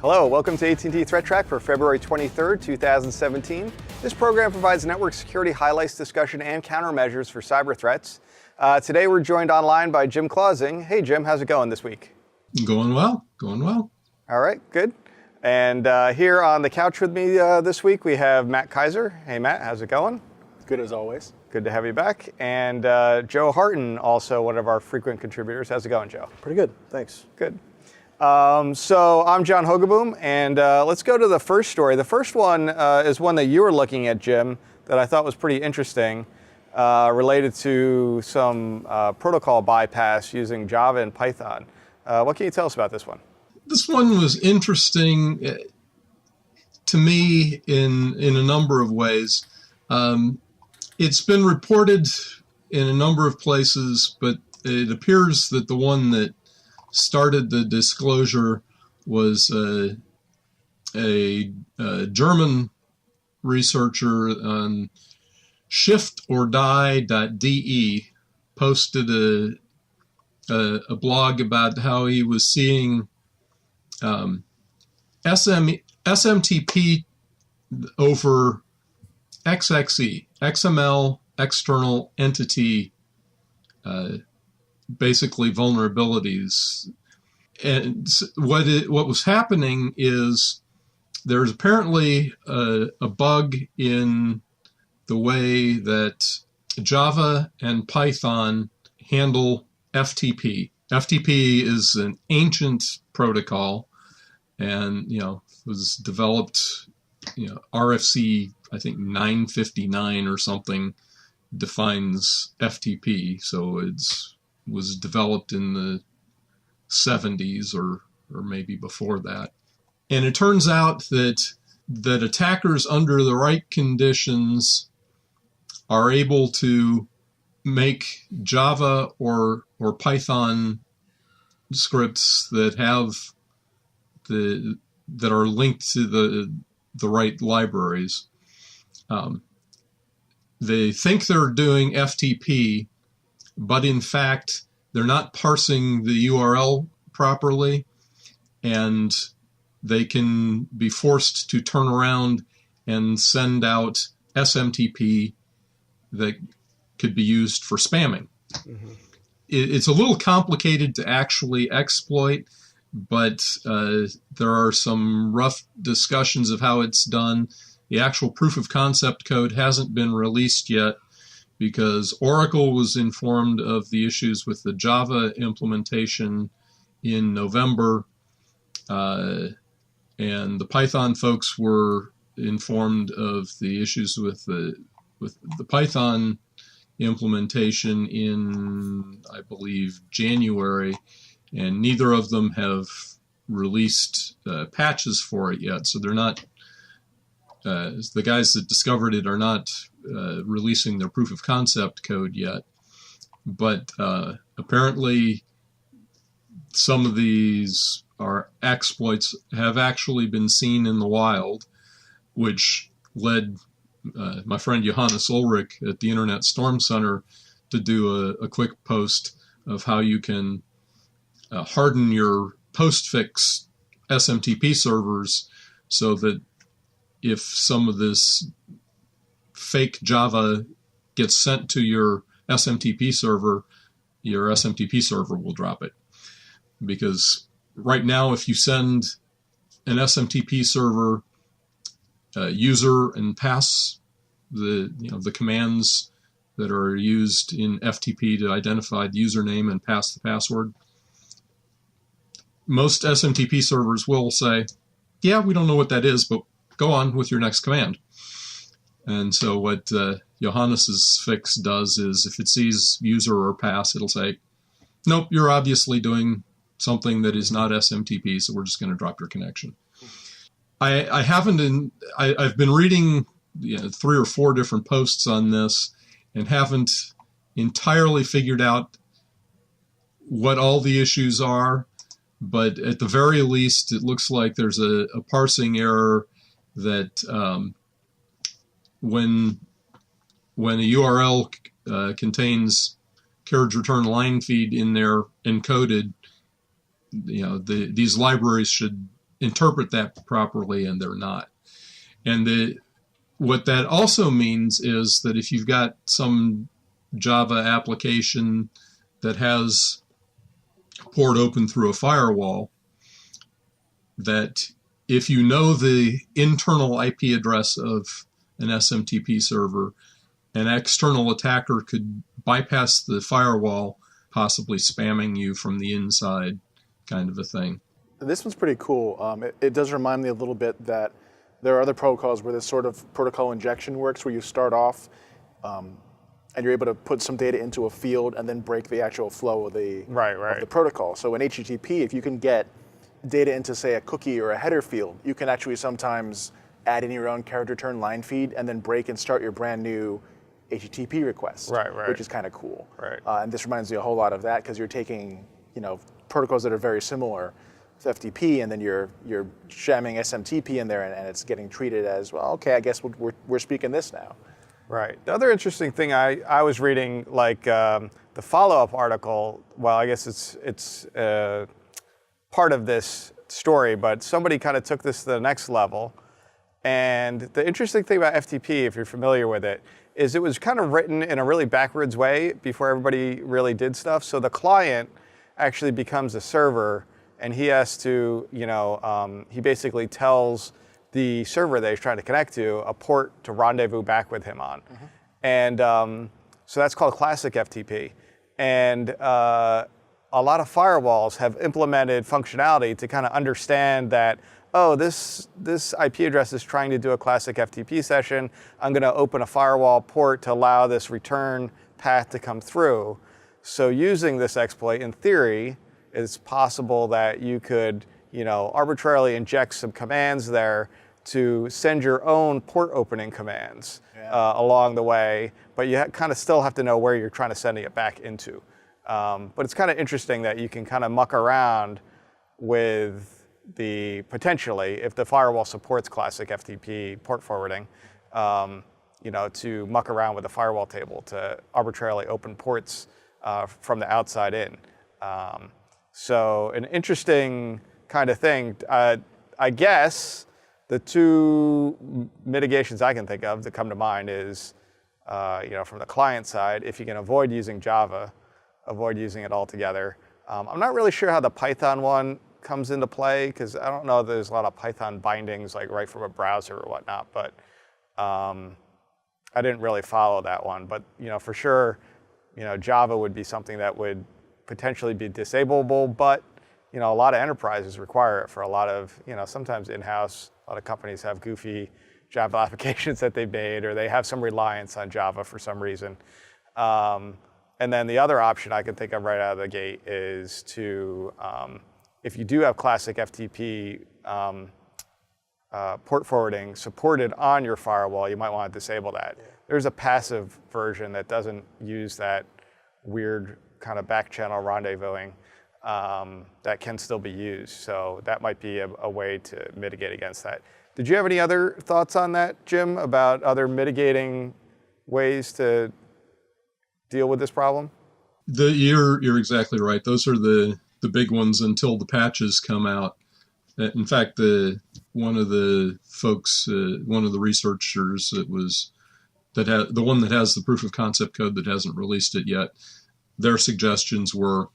Hello, welcome to AT&T ThreatTraq for February 23rd, 2017. This program provides network security highlights, discussion, and countermeasures for cyber threats. Today we're joined online by Jim Clausing. Hey Jim, how's it going this week? Going well, going well. All right, good. And here on the couch with me this week we have Matt Kaiser. Hey Matt, how's it going? Good as always. Good to have you back. And Joe Harten, also one of our frequent contributors. How's it going, Joe? Pretty good, thanks. Good. So I'm John Hogoboom, and let's go to the first story. The first one is one that you were looking at, Jim, that I thought was pretty interesting, related to some protocol bypass using Java and Python. What can you tell us about this one? This one was interesting to me in a number of ways. It's been reported in a number of places, but it appears that the one that started the disclosure was a German researcher on shiftorDie.de posted a blog about how he was seeing SMTP over XXE, XML external entity basically vulnerabilities. And what was happening is there's apparently a bug in the way that Java and Python handle FTP. FTP is an ancient protocol and, was developed, RFC, I think 959 or something defines FTP. So was developed in the 70s or maybe before that. And it turns out that attackers under the right conditions are able to make Java or Python scripts that are linked to the right libraries. They think they're doing FTP, but in fact, they're not parsing the URL properly, and they can be forced to turn around and send out SMTP that could be used for spamming. Mm-hmm. It's a little complicated to actually exploit, but there are some rough discussions of how it's done. The actual proof of concept code hasn't been released yet, because Oracle was informed of the issues with the Java implementation in November, and the Python folks were informed of the issues with the Python implementation in, I believe, January, and neither of them have released patches for it yet, so they're not. The guys that discovered it are not releasing their proof of concept code yet, but apparently some of these exploits have actually been seen in the wild, which led my friend Johannes Ulrich at the Internet Storm Center to do a quick post of how you can harden your postfix SMTP servers so that if some of this fake Java gets sent to your SMTP server will drop it. Because right now, if you send an SMTP server user and pass the commands that are used in FTP to identify the username and pass the password, most SMTP servers will say, yeah, we don't know what that is, but go on with your next command. And so what Johannes's fix does is if it sees user or pass, it'll say, nope, you're obviously doing something that is not SMTP, so we're just going to drop your connection. I've been reading 3 or 4 different posts on this and haven't entirely figured out what all the issues are, but at the very least, it looks like there's a parsing error that when a URL contains carriage return line feed in there encoded, these libraries should interpret that properly, and they're not. And what that also means is that if you've got some Java application that has port open through a firewall, that if you know the internal IP address of an SMTP server, an external attacker could bypass the firewall, possibly spamming you from the inside, kind of a thing. This one's pretty cool. It does remind me a little bit that there are other protocols where this sort of protocol injection works, where you start off and you're able to put some data into a field and then break the actual flow of the, of the protocol. So in HTTP, if you can get data into, say, a cookie or a header field, you can actually sometimes add in your own character turn line feed and then break and start your brand new HTTP request, which is kind of cool. And this reminds me a whole lot of that, because you're taking, protocols that are very similar to FTP, and then you're jamming SMTP in there, and it's getting treated as, well, okay, I guess we're speaking this now. Right. The other interesting thing I was reading, like the follow-up article, well, I guess it's part of this story, but somebody kind of took this to the next level. And the interesting thing about FTP, if you're familiar with it, is it was kind of written in a really backwards way before everybody really did stuff. So the client actually becomes a server, and he has to, he basically tells the server that he's trying to connect to a port to rendezvous back with him on. And so that's called classic FTP. And a lot of firewalls have implemented functionality to kind of understand that, oh, this IP address is trying to do a classic FTP session. I'm going to open a firewall port to allow this return path to come through. So using this exploit, in theory, it's possible that you could, arbitrarily inject some commands there to send your own port opening commands along the way, but you kind of still have to know where you're trying to send it back into. But it's kind of interesting that you can kind of muck around with potentially, if the firewall supports classic FTP port forwarding, to muck around with the firewall table to arbitrarily open ports from the outside in. So an interesting kind of thing. I guess the two mitigations I can think of that come to mind is, from the client side, if you can avoid using Java, avoid using it altogether. I'm not really sure how the Python one comes into play, because I don't know if there's a lot of Python bindings like right from a browser or whatnot, but I didn't really follow that one. But for sure, Java would be something that would potentially be disableable, but a lot of enterprises require it for a lot of, sometimes in-house, a lot of companies have goofy Java applications that they've made, or they have some reliance on Java for some reason. And then the other option I can think of right out of the gate is to, if you do have classic FTP port forwarding supported on your firewall, you might want to disable that. There's a passive version that doesn't use that weird kind of back channel rendezvousing that can still be used. So that might be a way to mitigate against that. Did you have any other thoughts on that, Jim, about other mitigating ways to deal with this problem? You're exactly right. Those are the big ones until the patches come out. In fact, one of the folks, one of the researchers the one that has the proof of concept code that hasn't released it yet, their suggestions were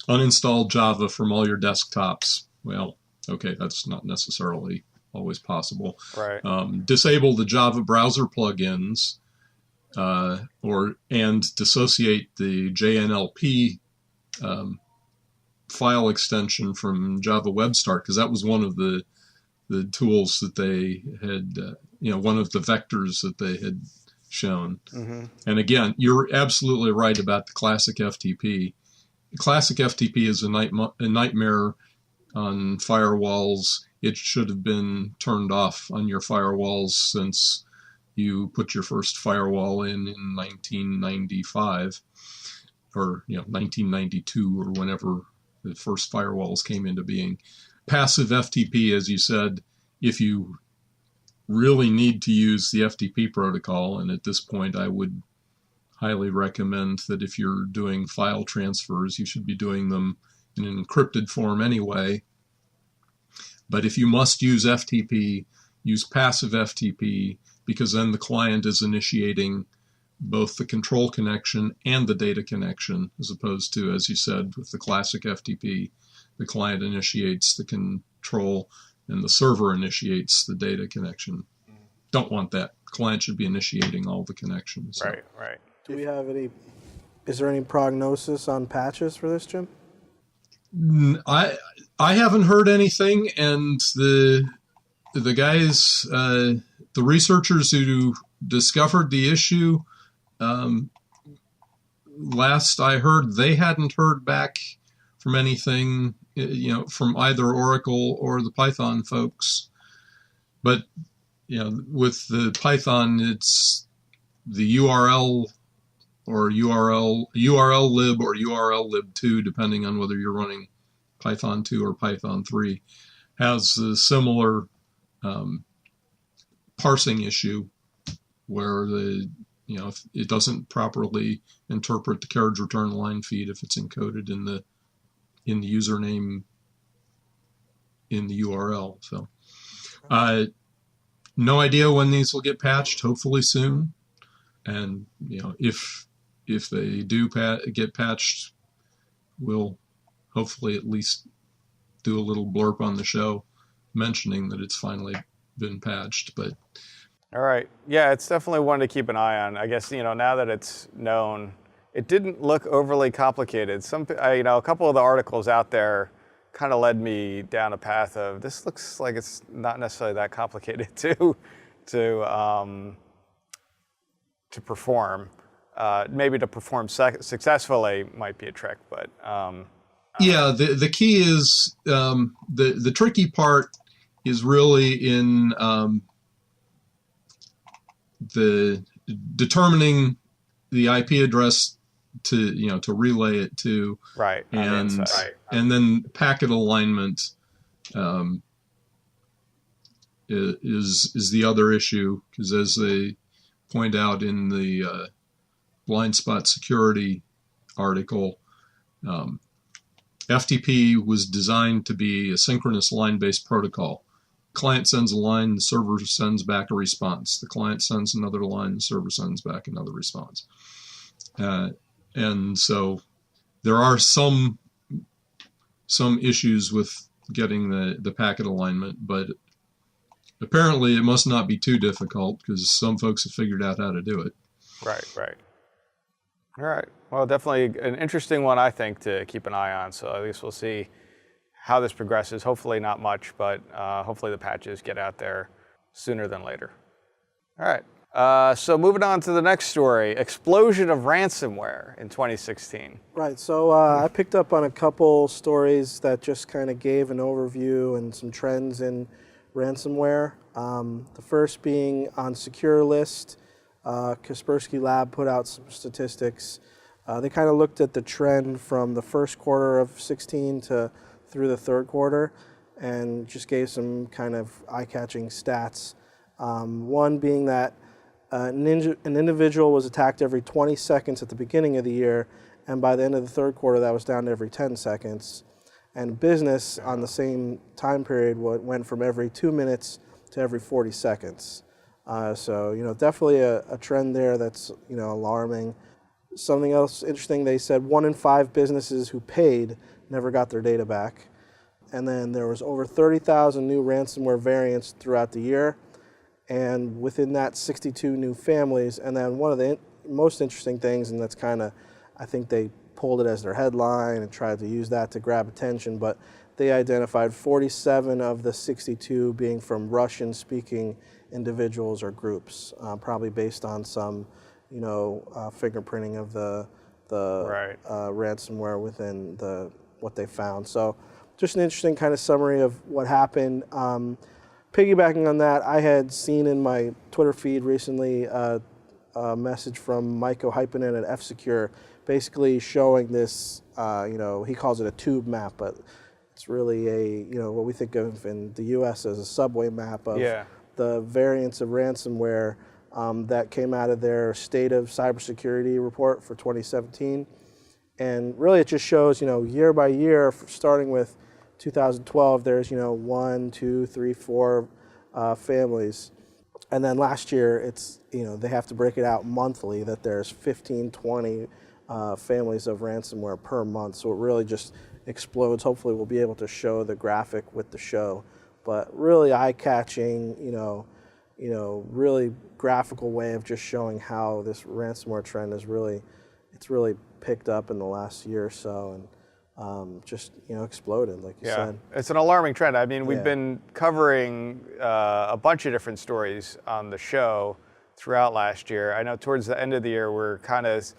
uninstall Java from all your desktops. Well, okay, that's not necessarily always possible. Right. Disable the Java browser plugins, and dissociate the JNLP file extension from Java Web Start, because that was one of the tools that they had, one of the vectors that they had shown. And again, you're absolutely right about the classic FTP. Classic FTP is a nightmare on firewalls. It should have been turned off on your firewalls since you put your first firewall in 1995 or 1992 or whenever the first firewalls came into being. Passive FTP, as you said, if you really need to use the FTP protocol, and at this point I would highly recommend that if you're doing file transfers, you should be doing them in an encrypted form anyway. But if you must use FTP, use passive FTP, because then the client is initiating both the control connection and the data connection, as opposed to, as you said, with the classic FTP, the client initiates the control and the server initiates the data connection. Don't want that. Client should be initiating all the connections. So. Right. Do we have is there any prognosis on patches for this, Jim? I haven't heard anything, and the guys, the researchers who discovered the issue, last I heard, they hadn't heard back from anything, from either Oracle or the Python folks. But with the Python, it's the URL or URL lib or URL lib2, depending on whether you're running Python 2 or Python 3, has a similar parsing issue where if it doesn't properly interpret the carriage return line feed if it's encoded in the username in the URL. So no idea when these will get patched, hopefully soon. And if they do get patched, we'll hopefully at least do a little blurb on the show mentioning that it's finally been patched. But All right. Yeah, it's definitely one to keep an eye on. I guess, now that it's known, it didn't look overly complicated. A couple of the articles out there kind of led me down a path of this looks like it's not necessarily that complicated to perform. Maybe to perform successfully might be a trick, but yeah, the key is the tricky part is really in the determining the IP address to relay it to, right, and then packet alignment is the other issue, because as they point out in the blind spot security article, FTP was designed to be a synchronous line-based protocol. Client sends a line, the server sends back a response. The client sends another line, the server sends back another response. And so there are some issues with getting the packet alignment, but apparently it must not be too difficult because some folks have figured out how to do it. Right. All right. Well, definitely an interesting one, I think, to keep an eye on. So at least we'll see how this progresses. Hopefully not much, but hopefully the patches get out there sooner than later. All right. So moving on to the next story, explosion of ransomware in 2016. Right, so I picked up on a couple stories that just kind of gave an overview and some trends in ransomware. The first being on SecureList. Kaspersky Lab put out some statistics. They kind of looked at the trend from the first quarter of 16 to through the third quarter and just gave some kind of eye-catching stats. One being that an individual was attacked every 20 seconds at the beginning of the year, and by the end of the third quarter that was down to every 10 seconds. And business on the same time period went from every 2 minutes to every 40 seconds. So definitely a trend there that's alarming. Something else interesting, they said 1 in 5 businesses who paid never got their data back. And then there was over 30,000 new ransomware variants throughout the year, and within that 62 new families. And then one of the most interesting things, and that's kind of, I think they pulled it as their headline and tried to use that to grab attention, but they identified 47 of the 62 being from Russian-speaking individuals or groups, probably based on some, fingerprinting of the ransomware within what they found. So just an interesting kind of summary of what happened. Piggybacking on that, I had seen in my Twitter feed recently a message from Miko Hyppinen at F-Secure, basically showing this, he calls it a tube map, but it's really what we think of in the U.S. as a subway map of the variants of ransomware that came out of their State of Cybersecurity report for 2017. And really it just shows, year by year, starting with 2012, there's, 1, 2, 3, 4 families. And then last year, it's, they have to break it out monthly that there's 15, 20 families of ransomware per month. So it really just explodes. Hopefully we'll be able to show the graphic with the show. But really eye-catching, really graphical way of just showing how this ransomware trend is really picked up in the last year or so, and just exploded, like you said. It's an alarming trend. I mean, we've Yeah. been covering a bunch of different stories on the show throughout last year. I know towards the end of the year we're kind of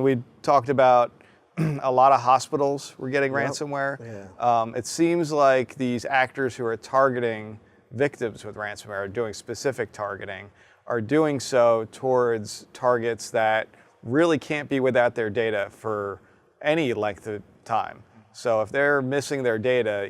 we talked about a lot of hospitals were getting ransomware. Yeah. It seems like these actors who are targeting victims with ransomware, are doing specific targeting, are doing so towards targets that really can't be without their data for any length of time. So if they're missing their data,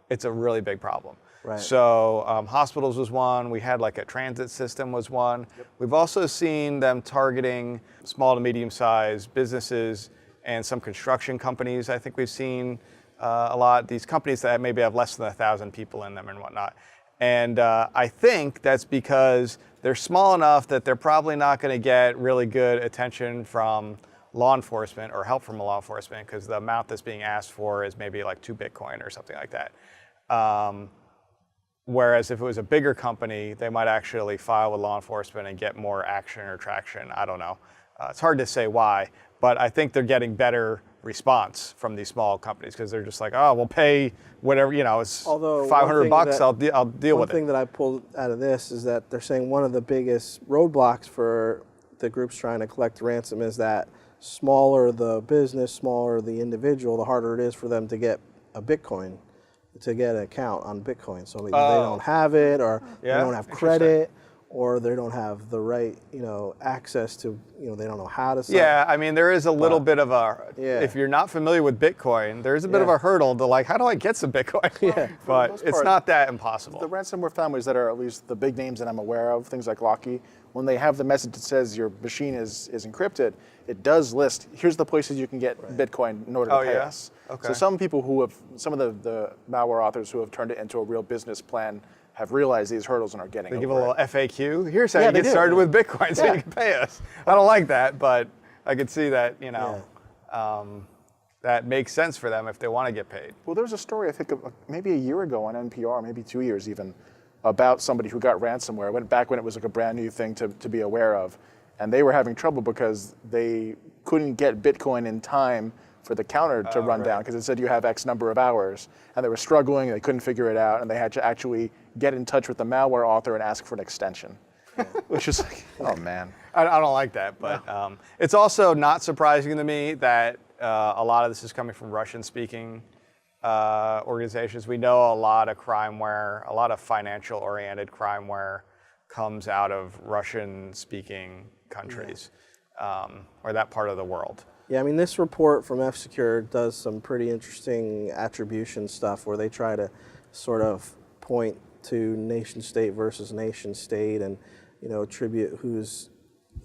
it's a really big problem. Right. So hospitals was one. We had like a transit system was one. Yep. We've also seen them targeting small to medium-sized businesses and some construction companies. I think we've seen a lot. These companies that maybe have less than 1,000 people in them and whatnot. And I think that's because they're small enough that they're probably not going to get really good attention from law enforcement or help from law enforcement because the amount that's being asked for is maybe like 2 Bitcoin or something like that. Whereas if it was a bigger company, they might actually file with law enforcement and get more action or traction. I don't know. It's hard to say why, but I think they're getting better response from these small companies because they're just like, oh, we'll pay whatever, it's Although $500, I'll deal with it. One thing that I pulled out of this is that they're saying one of the biggest roadblocks for the groups trying to collect ransom is that smaller the business, smaller the individual, the harder it is for them to get a Bitcoin, to get an account on Bitcoin. So maybe they don't have it, or they don't have credit, or they don't have the right, access to, they don't know how to sign. Yeah, I mean, there is a little bit of if you're not familiar with Bitcoin, there's a bit of a hurdle to like, how do I get some Bitcoin? Yeah. But most it's part, not that impossible. The ransomware families that are at least the big names that I'm aware of, things like Locky, when they have the message that says your machine is encrypted, it does list, here's the places you can get Bitcoin in order to pay us. Okay. So some people some of the malware authors who have turned it into a real business plan have realized these hurdles and are getting They over give a little it. FAQ. Here's how you they get do. started with Bitcoin so Yeah. you can pay us. I don't like that, but I could see that, that makes sense for them if they want to get paid. Well, there was a story, I think, maybe a year ago on NPR, maybe 2 years even, about somebody who got ransomware. Went back when it was like a brand new thing to be aware of. And they were having trouble because they couldn't get Bitcoin in time for the counter to run down because it said you have X number of hours. And they were struggling, they couldn't figure it out, and they had to actually get in touch with the malware author and ask for an extension. Which is like, oh man. I don't like that, but it's also not surprising to me that a lot of this is coming from Russian-speaking organizations. We know a lot of crimeware, a lot of financial-oriented crimeware comes out of Russian-speaking countries or that part of the world. Yeah, I mean, this report from F-Secure does some pretty interesting attribution stuff where they try to sort of point to nation state versus nation state and, attribute who's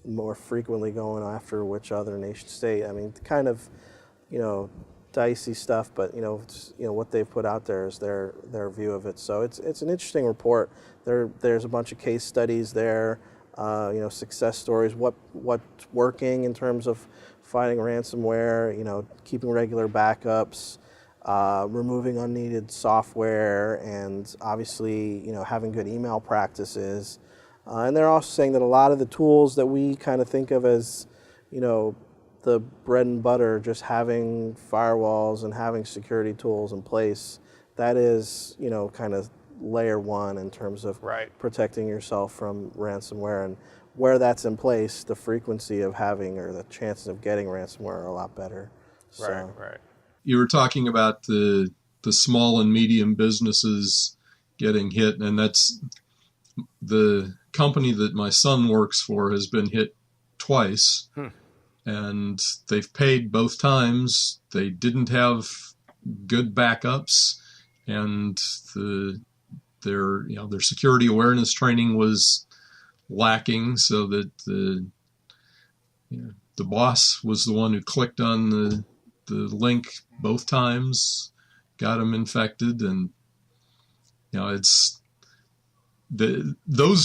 more frequently going after which other nation state. I mean, kind of, dicey stuff, but, what they've put out there is their view of it. So it's an interesting report. There's a bunch of case studies there, success stories, what's working in terms of fighting ransomware, keeping regular backups, removing unneeded software, and obviously, having good email practices. And they're also saying that a lot of the tools that we kind of think of as, the bread and butter, just having firewalls and having security tools in place, that is, kind of layer one in terms of protecting yourself from ransomware. And where that's in place, the frequency of having or the chances of getting ransomware are a lot better. So. Right. You were talking about the small and medium businesses getting hit, and that's the company that my son works for has been hit twice, and they've paid both times. They didn't have good backups, and their security awareness training was lacking, so that the boss was the one who clicked on the link both times, got them infected, and those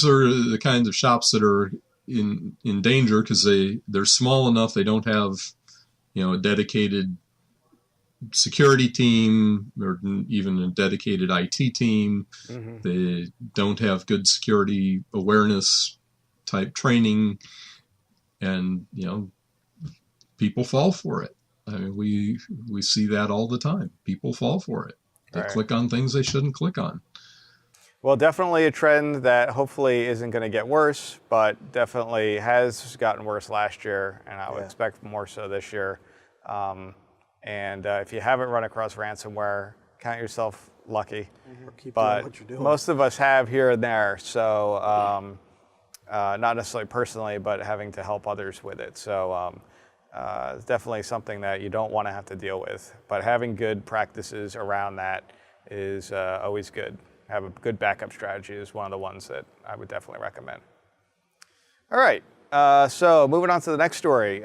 are the kinds of shops that are in danger because they're small enough. They don't have a dedicated security team or even a dedicated IT team. Mm-hmm. They don't have good security awareness type training, and people fall for it. I mean, we see that all the time. People fall for it. They click on things they shouldn't click on. Well, definitely a trend that hopefully isn't going to get worse, but definitely has gotten worse last year, and I would expect more so this year. And if you haven't run across ransomware, count yourself lucky. Keep But doing what you're doing. most of us have here and there, so not necessarily personally, but having to help others with it. So it's definitely something that you don't want to have to deal with. But having good practices around that is always good. Have a good backup strategy is one of the ones that I would definitely recommend. All right, so moving on to the next story.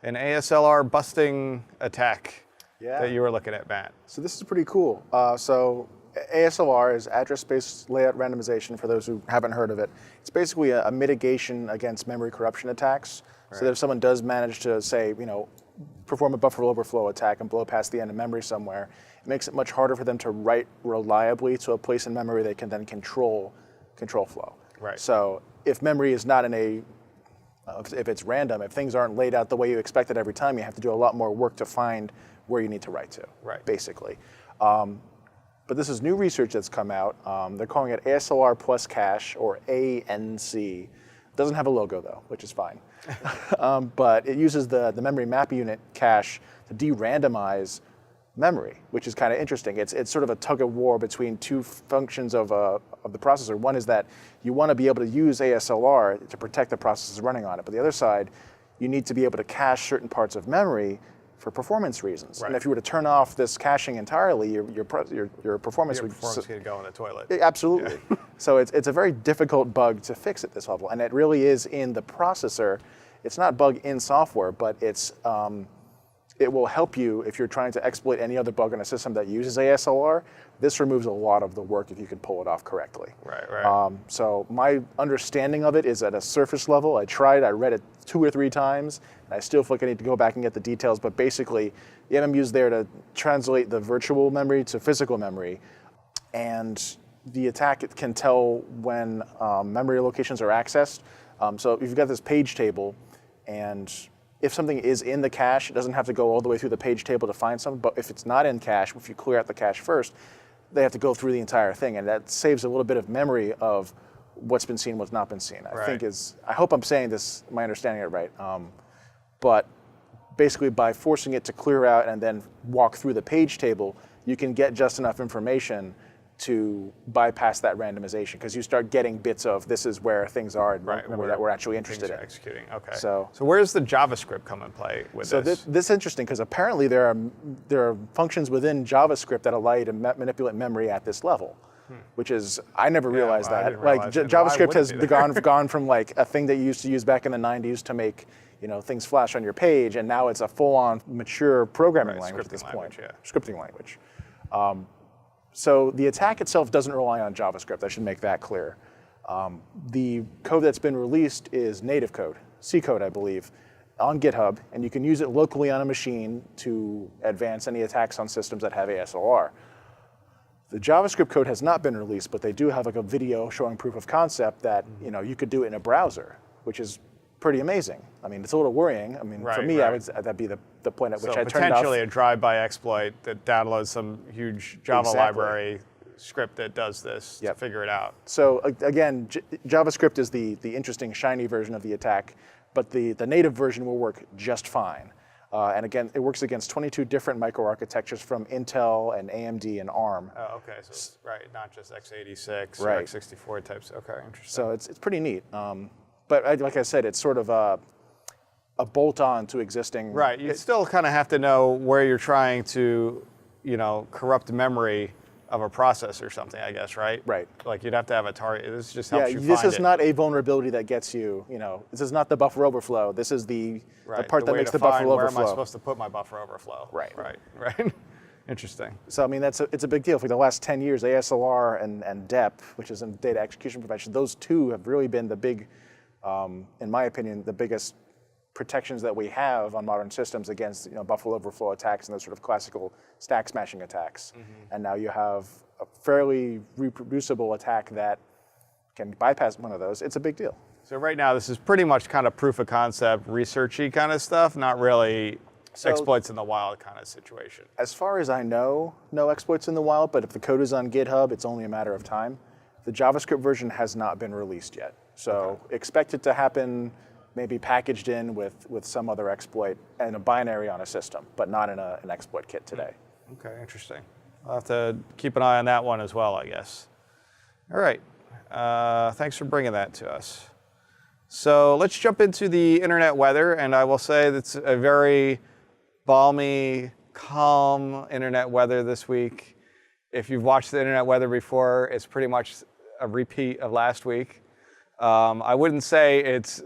An ASLR-busting attack that you were looking at, Matt. So this is pretty cool. So ASLR is address space layout randomization, for those who haven't heard of it. It's basically a mitigation against memory corruption attacks. So that if someone does manage to, say, perform a buffer overflow attack and blow past the end of memory somewhere, it makes it much harder for them to write reliably to a place in memory they can then control flow. Right. So if memory is not if it's random, if things aren't laid out the way you expected every time, you have to do a lot more work to find where you need to write to, basically. But this is new research that's come out. They're calling it ASLR plus cache, or ANC. It doesn't have a logo, though, which is fine. But it uses the memory map unit cache to de-randomize memory, which is kind of interesting. It's sort of a tug of war between two functions of the processor. One is that you want to be able to use ASLR to protect the processes running on it, but the other side, you need to be able to cache certain parts of memory for performance reasons. And if you were to turn off this caching entirely, your performance would go in the toilet. Absolutely. So it's a very difficult bug to fix at this level, and it really is in the processor. It's not bug in software, but it will help you if you're trying to exploit any other bug in a system that uses ASLR. This removes a lot of the work if you can pull it off correctly. Right. So my understanding of it is at a surface level. I read it 2 or 3 times, and I still feel like I need to go back and get the details, but basically the MMU is there to translate the virtual memory to physical memory, and the attack can tell when memory locations are accessed. So if you've got this page table, and if something is in the cache, it doesn't have to go all the way through the page table to find something, but if it's not in cache, if you clear out the cache first, they have to go through the entire thing, and that saves a little bit of memory of what's been seen, what's not been seen. I hope I'm saying this, my understanding it right, but basically by forcing it to clear out and then walk through the page table, you can get just enough information to bypass that randomization, because you start getting bits of this is where things are and memory that we're actually interested in. Executing. Okay. So where's the JavaScript come in play with this? So this is interesting, because apparently there are functions within JavaScript that allow you to manipulate memory at this level, which is, I never realized that. JavaScript has gone from like a thing that you used to use back in the 90s to make things flash on your page, and now it's a full-on mature programming language at this point. Scripting language. So the attack itself doesn't rely on JavaScript. I should make that clear. The code that's been released is native code, C code, I believe, on GitHub, and you can use it locally on a machine to advance any attacks on systems that have ASLR. The JavaScript code has not been released, but they do have like a video showing proof of concept that you could do it in a browser, which is pretty amazing. I mean, it's a little worrying. I mean, for me, that'd be the point at which I turned off. Potentially a drive-by exploit that downloads some huge Java library script that does this to figure it out. So again, JavaScript is the interesting, shiny version of the attack, but the native version will work just fine. And again, it works against 22 different microarchitectures from Intel and AMD and ARM. Oh, okay. So it's, not just x86 or x64 types. Okay, interesting. So it's pretty neat. But like I said, it's sort of a bolt-on to existing. Right. You still kind of have to know where you're trying to, corrupt memory of a process or something, I guess, right? Right. Like you'd have to have a target. This just helps you find it. This is not a vulnerability that gets you, this is not the buffer overflow. This is the part that makes the buffer overflow. Where am I supposed to put my buffer overflow? Right. Right. Interesting. So I mean, it's a big deal. For the last 10 years, ASLR and DEP, which is in data execution prevention, those two have really been the big, in my opinion, the biggest protections that we have on modern systems against buffer overflow attacks and those sort of classical stack smashing attacks. And now you have a fairly reproducible attack that can bypass one of those. It's a big deal. So right now, this is pretty much kind of proof of concept, researchy kind of stuff, not really exploits in the wild kind of situation. As far as I know, no exploits in the wild, but if the code is on GitHub, it's only a matter of time. The JavaScript version has not been released yet. So expect it to happen maybe packaged in with some other exploit and a binary on a system, but not in an exploit kit today. Okay, interesting. I'll have to keep an eye on that one as well, I guess. All right. Thanks for bringing that to us. So let's jump into the internet weather, and I will say that's a very balmy, calm internet weather this week. If you've watched the internet weather before, it's pretty much a repeat of last week. I wouldn't say it's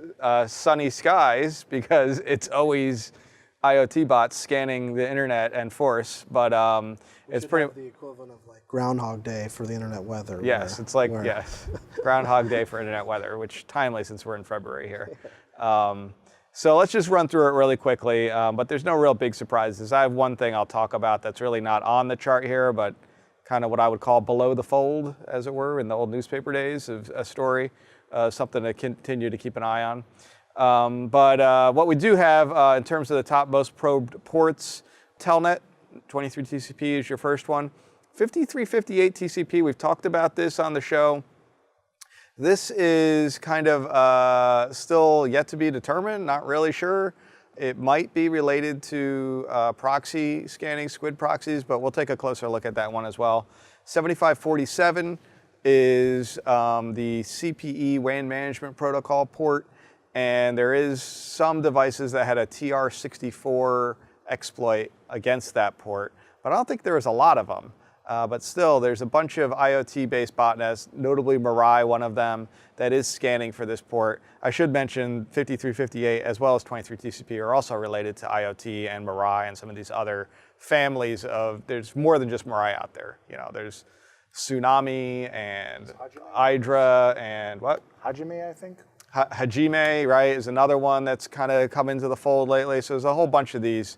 sunny skies because it's always IoT bots scanning the internet and force, but it's pretty the equivalent of like Groundhog Day for the internet weather. Yes, it's like yes, Groundhog Day for internet weather, which timely since we're in February here. So let's just run through it really quickly, but there's no real big surprises. I have one thing I'll talk about that's really not on the chart here, but kind of what I would call below the fold, as it were, in the old newspaper days of a story, something to continue to keep an eye on. But what we do have in terms of the top most probed ports, Telnet, 23 TCP is your first one. 5358 TCP, we've talked about this on the show. This is kind of still yet to be determined, not really sure. It might be related to proxy scanning, squid proxies, but we'll take a closer look at that one as well. 7547 is the CPE WAN management protocol port, and there is some devices that had a TR64 exploit against that port, but I don't think there was a lot of them. But still, there's a bunch of IoT-based botnets, notably Mirai, one of them, that is scanning for this port. I should mention 5358 as well as 23 TCP are also related to IoT and Mirai and some of these other families of, there's more than just Mirai out there. There's Tsunami and Hydra and what? Hajime, I think. Hajime, right, is another one that's kind of come into the fold lately. So there's a whole bunch of these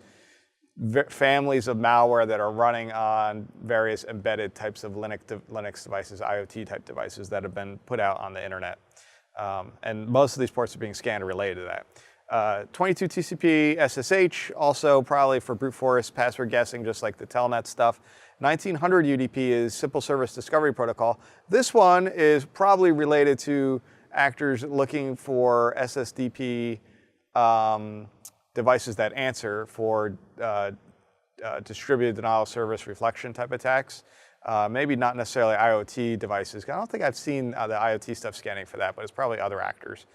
families of malware that are running on various embedded types of Linux devices, IoT type devices that have been put out on the internet. And most of these ports are being scanned related to that. 22 TCP SSH, also probably for brute force password guessing, just like the Telnet stuff. 1900 UDP is Simple Service Discovery Protocol. This one is probably related to actors looking for SSDP devices that answer for distributed denial of service reflection type attacks. Maybe not necessarily IoT devices. I don't think I've seen the IoT stuff scanning for that, but it's probably other actors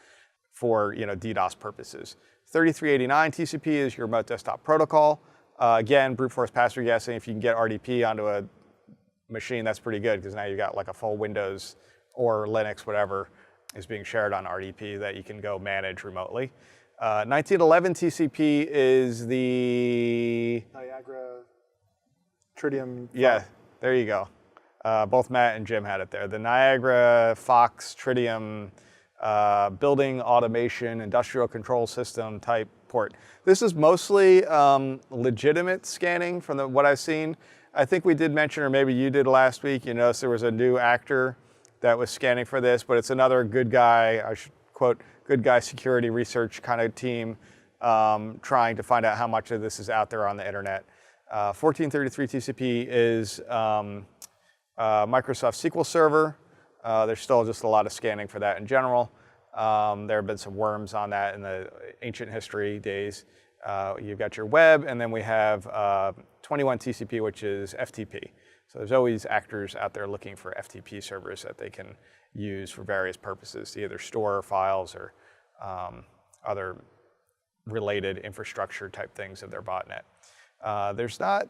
for DDoS purposes. 3389 TCP is your remote desktop protocol. Again, brute force password guessing. If you can get RDP onto a machine, that's pretty good because now you've got like a full Windows or Linux, whatever is being shared on RDP that you can go manage remotely. 1911 TCP is the Niagara Tritium. Yeah, there you go. Both Matt and Jim had it there. The Niagara Fox Tritium building automation industrial control system type port. This is mostly legitimate scanning from what I've seen. I think we did mention, or maybe you did last week, you noticed there was a new actor that was scanning for this, but it's another good guy, I should quote, good guy security research kind of team trying to find out how much of this is out there on the internet. 1433 TCP is Microsoft SQL Server. There's still just a lot of scanning for that in general. There have been some worms on that in the ancient history days. You've got your web, and then we have 21 TCP, which is FTP. So there's always actors out there looking for FTP servers that they can use for various purposes to either store files or other related infrastructure type things of their botnet.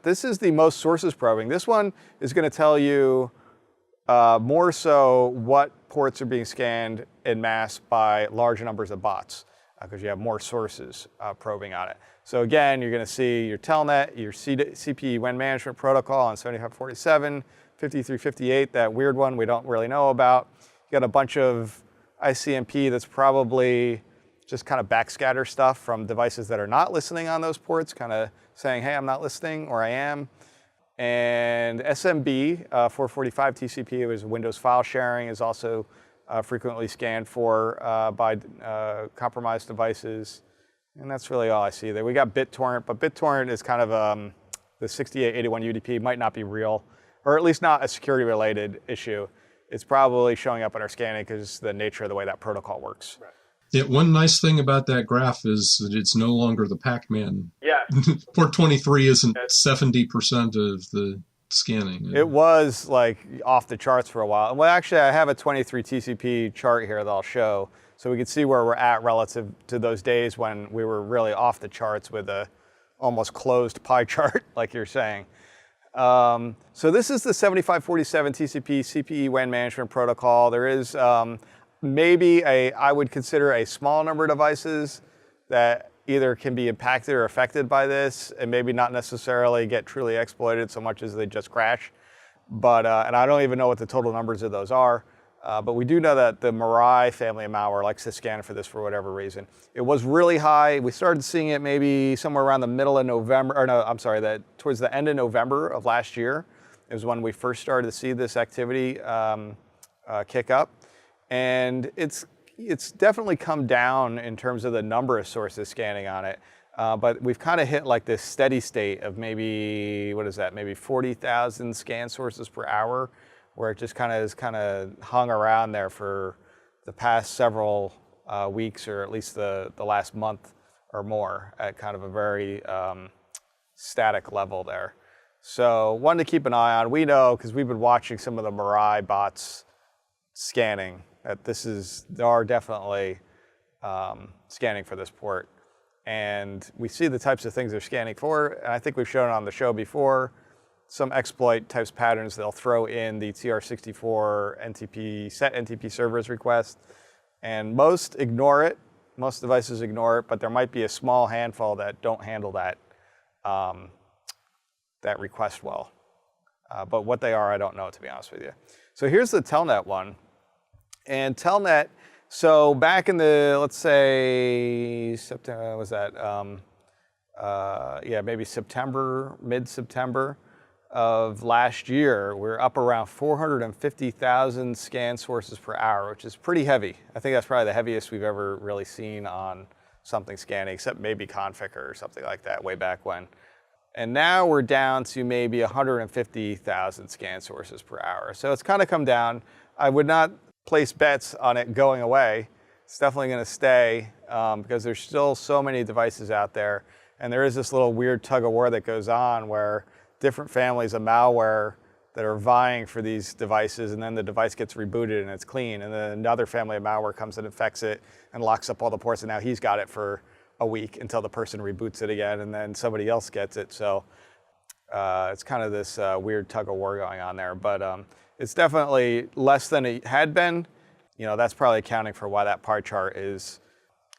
This is the most sources probing. This one is going to tell you more so what ports are being scanned en masse by large numbers of bots. because you have more sources probing on it. So again, you're going to see your telnet, your CPE WAN management protocol on 7547, 5358, that weird one we don't really know about. You got a bunch of ICMP that's probably just kind of backscatter stuff from devices that are not listening on those ports, kind of saying, hey, I'm not listening, or I am. And SMB, 445 TCP, was Windows file sharing, is also frequently scanned for by compromised devices. And that's really all I see there. We got BitTorrent, but BitTorrent is kind of the 6881 UDP might not be real, or at least not a security-related issue. It's probably showing up in our scanning because the nature of the way that protocol works. Right. Yeah, one nice thing about that graph is that it's no longer the Pac-Man. Yeah. Port 23 isn't 70% of the scanning. It was like off the charts for a while. Well, actually, I have a 23 TCP chart here that I'll show, so we can see where we're at relative to those days when we were really off the charts with a almost closed pie chart, like you're saying. So this is the 7547 TCP CPE WAN management protocol. There is maybe I would consider a small number of devices that either can be impacted or affected by this, and maybe not necessarily get truly exploited so much as they just crash. But and I don't even know what the total numbers of those are. But we do know that the Mirai family of malware likes to scan for this for whatever reason. It was really high. We started seeing it maybe somewhere around the middle of November, or no, I'm sorry, towards the end of November of last year. It was when we first started to see this activity kick up. And it's definitely come down in terms of the number of sources scanning on it. But we've kind of hit like this steady state of maybe, what is that, maybe 40,000 scan sources per hour, where it just kind of hung around there for the past several weeks, or at least the last month or more, at kind of a very static level there. So one to keep an eye on. We know, because we've been watching some of the Mirai bots scanning, that there are definitely scanning for this port. And we see the types of things they're scanning for, and I think we've shown on the show before, some exploit types patterns. They'll throw in the TR64 NTP, set NTP servers request, and most ignore it. Most devices ignore it, but there might be a small handful that don't handle that, that request well. But what they are, I don't know, to be honest with you. So here's the Telnet one. And Telnet, so back in the, let's say, September, was that? Yeah, maybe September, mid-September of last year, we're up around 450,000 scan sources per hour, which is pretty heavy. I think that's probably the heaviest we've ever really seen on something scanning, except maybe Config or something like that way back when. And now we're down to maybe 150,000 scan sources per hour. So it's kind of come down. I would not place bets on it going away. It's definitely going to stay because there's still so many devices out there. And there is this little weird tug of war that goes on where different families of malware that are vying for these devices, and then the device gets rebooted and it's clean. And then another family of malware comes and infects it and locks up all the ports, and now he's got it for a week until the person reboots it again, and then somebody else gets it. So it's kind of this weird tug of war going on there. But it's definitely less than it had been. You know, that's probably accounting for why that pie chart is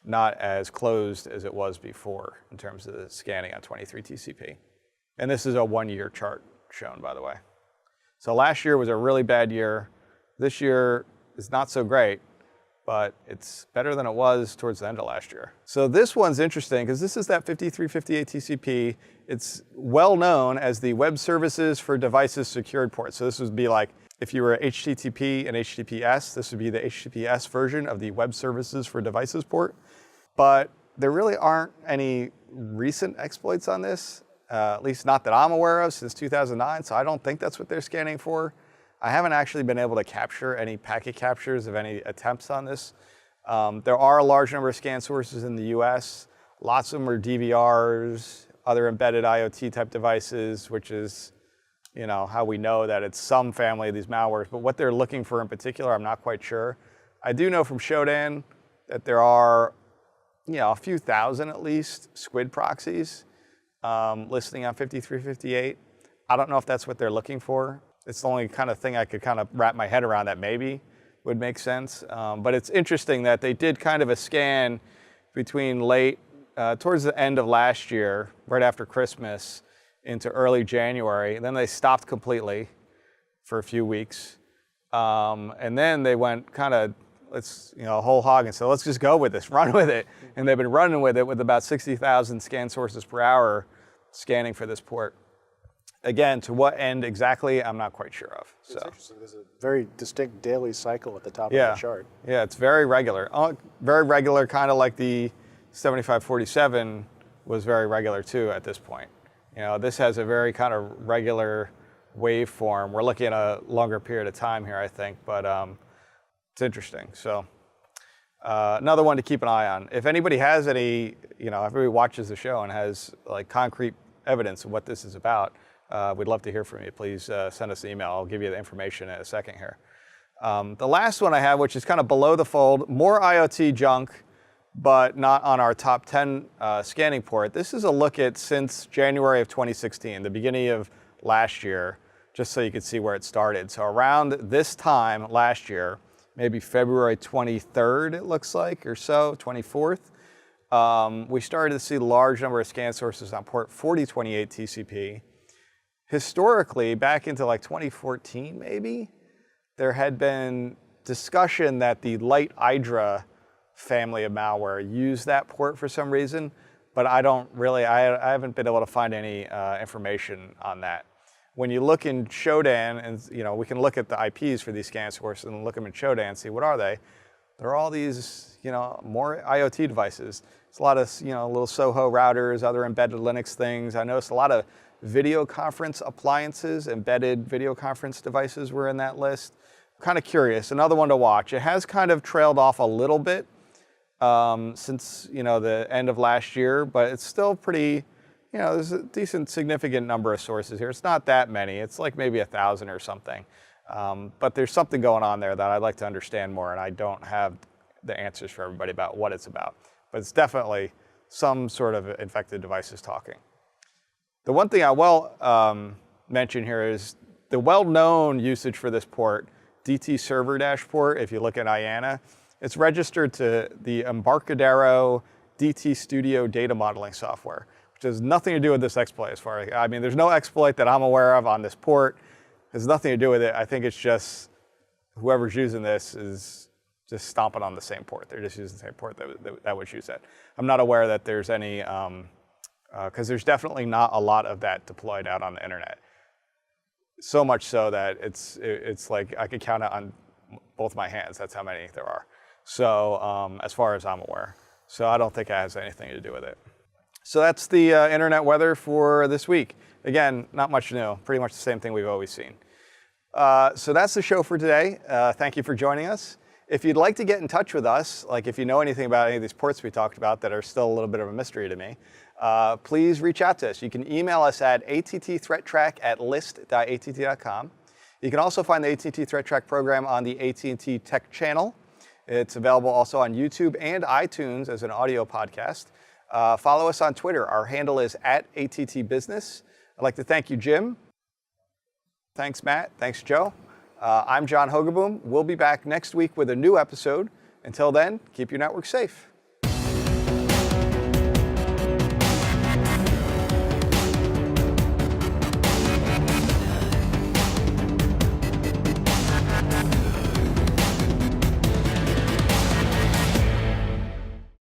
not as closed as it was before in terms of the scanning on 23 TCP. And this is a one-year chart shown, by the way. So last year was a really bad year. This year is not so great, but it's better than it was towards the end of last year. So this one's interesting because this is that 5358 TCP. It's well known as the Web Services for Devices Secured port. So this would be like, if you were HTTP and HTTPS, this would be the HTTPS version of the Web Services for Devices port. But there really aren't any recent exploits on this, at least not that I'm aware of, since 2009, so I don't think that's what they're scanning for. I haven't actually been able to capture any packet captures of any attempts on this. There are a large number of scan sources in the US. Lots of them are DVRs, other embedded IoT type devices, which is, you know, how we know that it's some family of these malwares. But what they're looking for in particular, I'm not quite sure. I do know from Shodan that there are, you know, a few thousand at least squid proxies listing on 5358. I don't know if that's what they're looking for. It's the only kind of thing I could kind of wrap my head around that maybe would make sense. But it's interesting that they did kind of a scan between towards the end of last year, right after Christmas, into early January. And then they stopped completely for a few weeks. And then they went kind of, whole hog and said, let's just go with this, run with it. And they've been running with it with about 60,000 scan sources per hour scanning for this port. Again, to what end exactly, I'm not quite sure of. So. It's interesting. There's a very distinct daily cycle at the top of the chart. Yeah, it's very regular. Very regular, kind of like the 7547 was very regular too at this point. This has a very kind of regular waveform. We're looking at a longer period of time here, I think, but it's interesting. So another one to keep an eye on. If anybody has any, if everybody watches the show and has like concrete evidence of what this is about, we'd love to hear from you. Please send us an email. I'll give you the information in a second here. The last one I have, which is kind of below the fold, more IoT junk, but not on our top 10 scanning port. This is a look at since January of 2016, the beginning of last year, just so you could see where it started. So around this time last year, maybe February 23rd, it looks like, or so, 24th, we started to see a large number of scan sources on port 4028 TCP. Historically, back into like 2014 maybe, there had been discussion that the Light Hydra family of malware used that port for some reason, but I haven't been able to find any information on that. When you look in Shodan, and we can look at the IPs for these scan sources and look them in Shodan and see what are they. They're all these, more IoT devices. It's a lot of, little Soho routers, other embedded Linux things. I noticed a lot of video conference appliances, embedded video conference devices were in that list. I'm kind of curious. Another one to watch. It has kind of trailed off a little bit since, the end of last year, but it's still pretty. There's a decent, significant number of sources here. It's not that many. It's like maybe 1,000 or something. But there's something going on there that I'd like to understand more, and I don't have the answers for everybody about what it's about. But it's definitely some sort of infected devices talking. The one thing I will mention here is the well-known usage for this port, DT server dashport. If you look at IANA, it's registered to the Embarcadero DT Studio data modeling software, which has nothing to do with this exploit as far as, there's no exploit that I'm aware of on this port. It has nothing to do with it. I think it's just whoever's using this is just stomping on the same port. They're just using the same port that would use it. I'm not aware that there's any, because there's definitely not a lot of that deployed out on the internet. So much so that it's like I could count it on both my hands. That's how many there are. So as far as I'm aware. So I don't think it has anything to do with it. So that's the internet weather for this week. Again, not much new, pretty much the same thing we've always seen. So that's the show for today. Thank you for joining us. If you'd like to get in touch with us, like if you know anything about any of these ports we talked about that are still a little bit of a mystery to me, please reach out to us. You can email us at attthreattrack@list.att.com. You can also find the AT&T ThreatTraq program on the AT&T Tech channel. It's available also on YouTube and iTunes as an audio podcast. Follow us on Twitter. Our handle is @ATTBusiness. I'd like to thank you, Jim. Thanks, Matt. Thanks, Joe. I'm John Hogoboom. We'll be back next week with a new episode. Until then, keep your network safe.